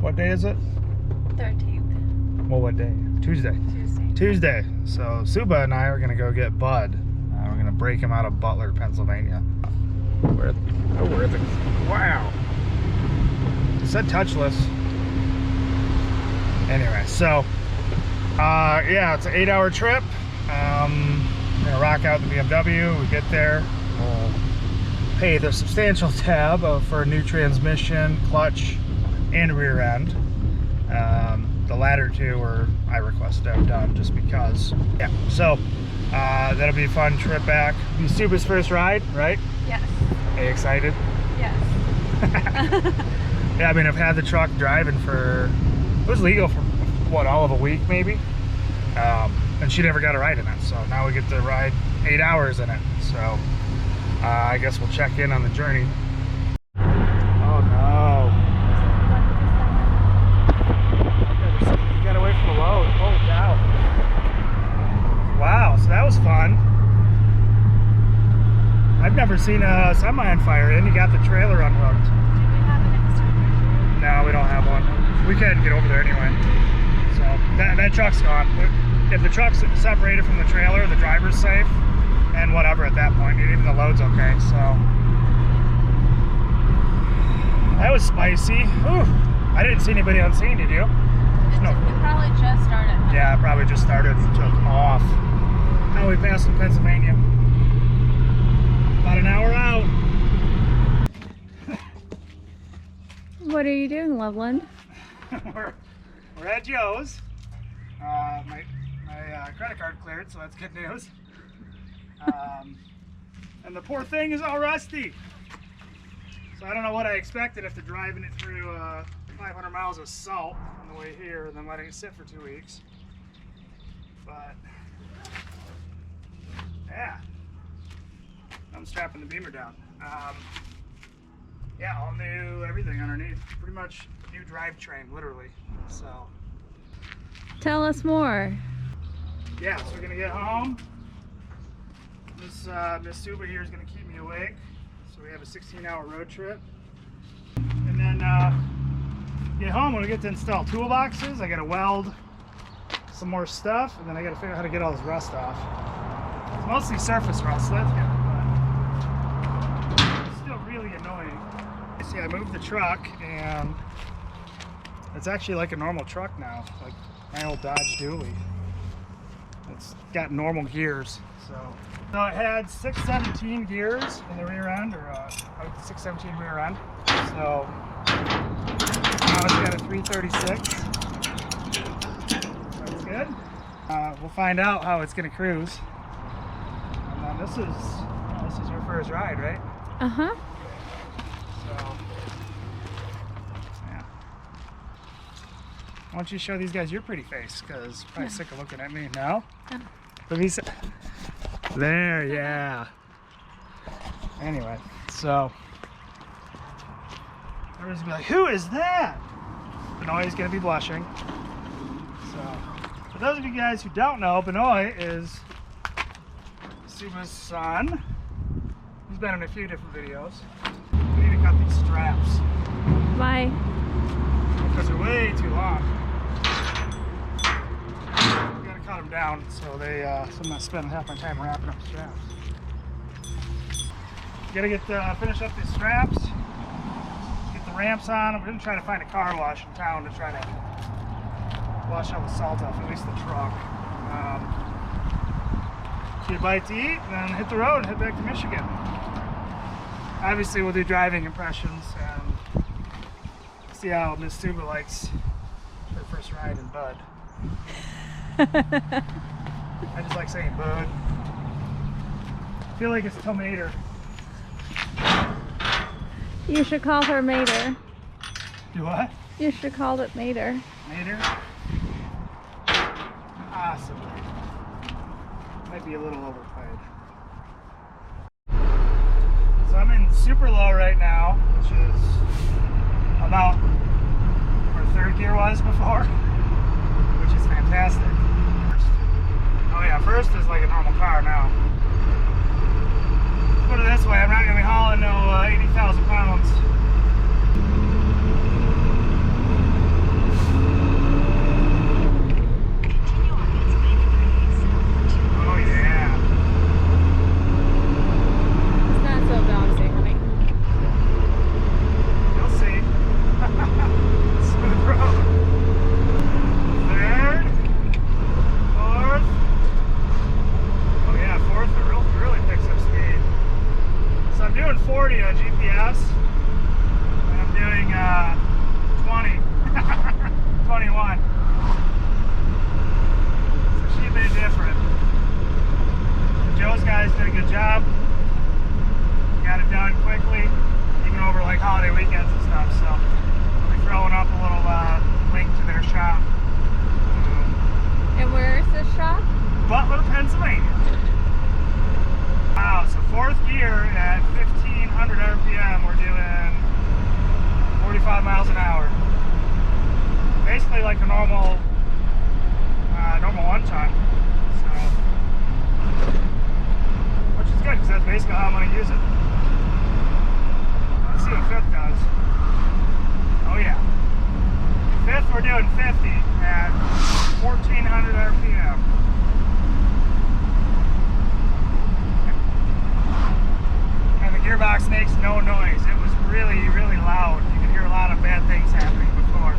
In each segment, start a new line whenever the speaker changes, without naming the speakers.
What day is it?
13th.
Well, what day? Tuesday. Tuesday. So Suba and I are gonna go get Bud. We're gonna break him out of Butler, Pennsylvania. Where the? Wow. It said touchless. Anyway, so yeah, it's an 8-hour trip. We're gonna rock out the BMW. We get there, we'll pay the substantial tab for a new transmission, clutch, and rear end. The latter two were I requested to have done just because. Yeah, so that'll be a fun trip back. Be Suba's first ride, right?
Yes.
Are you excited?
Yes.
Yeah, I mean, I've had the truck driving for, it was legal for what, all of a week maybe? And she never got a ride in it, so now we get to ride 8 hours in it. So I guess we'll check in on the journey. Oh no. You gotta wait for the load. Holy cow. Wow, so that was fun. I've never seen a semi on fire and you got the trailer unhooked.
Do we have an extinguisher?
No, we don't have one. We can't get over there anyway. So that truck's gone. If the truck's separated from the trailer, the driver's safe, and whatever at that point, even the load's okay. So that was spicy. Ooh, I didn't see anybody on scene, did you?
No. It probably just started.
Yeah, it probably just started and took off. Now we passed in Pennsylvania. About an hour out.
What are you doing, Loveland?
we're at Joe's. My credit card cleared, so that's good news. And the poor thing is all rusty. So I don't know what I expected after driving it through 500 miles of salt on the way here and then letting it sit for 2 weeks. But yeah, I'm strapping the Beamer down. Yeah, all new everything underneath. Pretty much new drivetrain, literally. So
tell us more.
Yeah, so we're gonna get home. Miss Suba here is gonna keep me awake. So we have a 16-hour road trip. And then get home when we get to install toolboxes. I gotta weld some more stuff, and then I gotta figure out how to get all this rust off. It's mostly surface rust, so that's good, but it's still really annoying. See, I moved the truck, and it's actually like a normal truck now, like my old Dodge Dually. It's got normal gears, so it had 617 gears in the rear end, or 617 rear end. So now it's got a 336. So it's good. We'll find out how it's going to cruise. And then this is your first ride, right?
Uh-huh.
So yeah. Why don't you show these guys your pretty face? Because you're probably sick of looking at me. No? Let me see. There, yeah. Anyway, so everyone's gonna be like, who is that? Benoit's gonna be blushing. So, for those of you guys who don't know, Benoit is Suba's son. He's been in a few different videos. We need to cut these straps.
Why?
Because they're way too long. We gotta cut them down so they, so I'm not spending half my time wrapping up the straps. Gotta get finish up these straps, get the ramps on. We're gonna try to find a car wash in town to try to wash all the salt off, at least the truck. Get a bite to eat, and then hit the road and head back to Michigan. Obviously, we'll do driving impressions and see how Miss Suba likes her first ride in Bud. I just like saying Bud. I feel like it's tomato.
You should call her Mater.
Do what?
You should call it Mater.
Mater? Possibly. Might be a little overplayed. So I'm in super low right now, which is about where third gear was before, which is fantastic. Oh yeah, first is like a normal car now. Put it this way, I'm not going to be hauling no 80,000 pounds. and stuff. So I'll be throwing up a little link to their shop.
And where is this shop?
Butler, Pennsylvania. Wow, so fourth gear at 1500 RPM, we're doing 45 miles an hour. Basically like a normal one ton. So, which is good because that's basically how I'm going to use it. Let's see what fifth does. Oh yeah. Fifth, we're doing 50 at 1400 RPM. And the gearbox makes no noise. It was really, really loud. You could hear a lot of bad things happening before.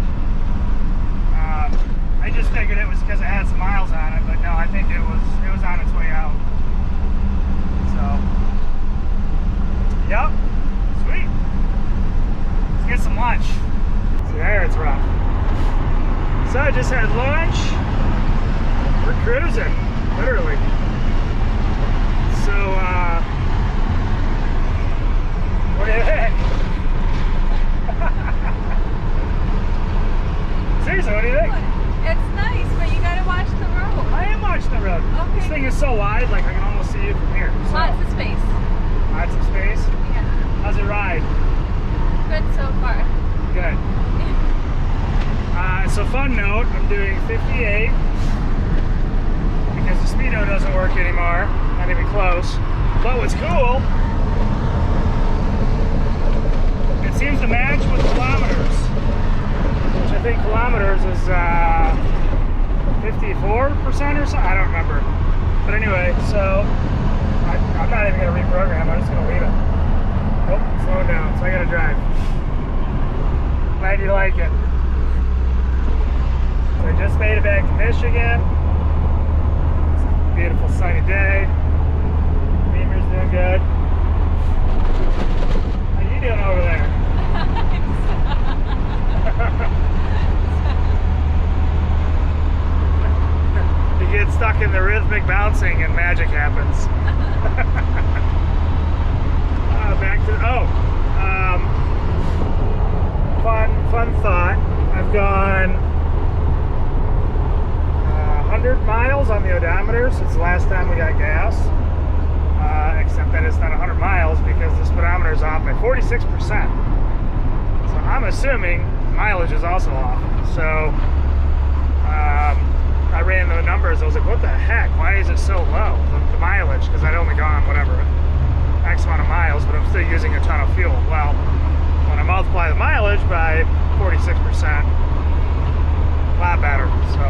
I just figured it was because it had some miles on it, but no, I think it was on its way out. So, yep, sweet. Let's get some lunch. See, there it's rough. So I just had lunch. We're cruising, literally. So, what do you think? Seriously, what do you think?
It's nice, but you gotta watch the road.
I am watching the road.
Okay.
This thing is so wide, like I can almost see it from here. So,
Lots of space.
lots of space.
Yeah.
How's it ride?
Good so far.
Good. So fun note, I'm doing 58 because the speedo doesn't work anymore. Not even close. But what's cool, it seems to match with kilometers. I think kilometers is 54% or something. I don't remember. But anyway, so I'm not even going to reprogram. I'm just going to leave it. Oh, slowing down. So I got to drive. Glad you like it. So I just made it back to Michigan. It's a beautiful sunny day. Beamer's doing good. How you doing over there? You get stuck in the rhythmic bouncing and magic happens. Back to fun thought. I've gone 100 miles on the odometer since the last time we got gas. Except that it's not 100 miles because the speedometer is off by 46%. So I'm assuming mileage is also off. So I ran the numbers. I was like, what the heck? Why is it so low? The mileage, because I'd only gone whatever X amount of miles, but I'm still using a ton of fuel. Well, when I multiply the mileage by 46%, a lot better. So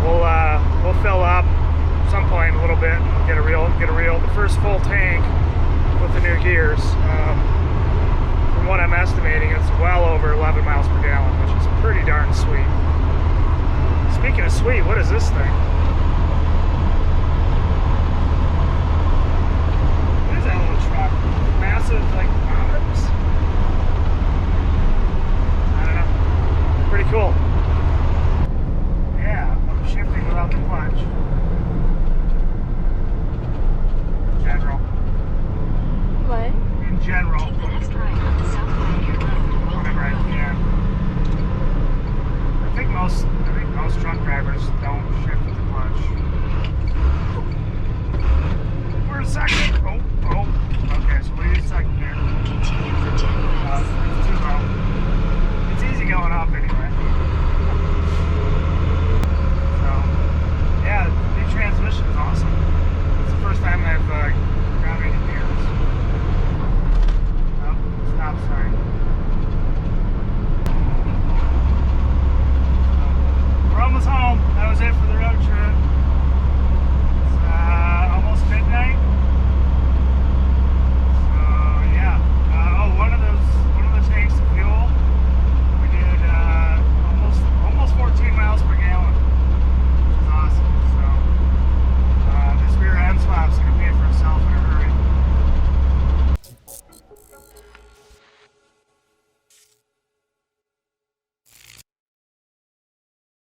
we'll fill up at some point a little bit and get a real the first full tank with the new gears. From what I'm estimating, it's well over 11 miles per gallon, which is pretty darn sweet. Speaking of sweet, what is this thing?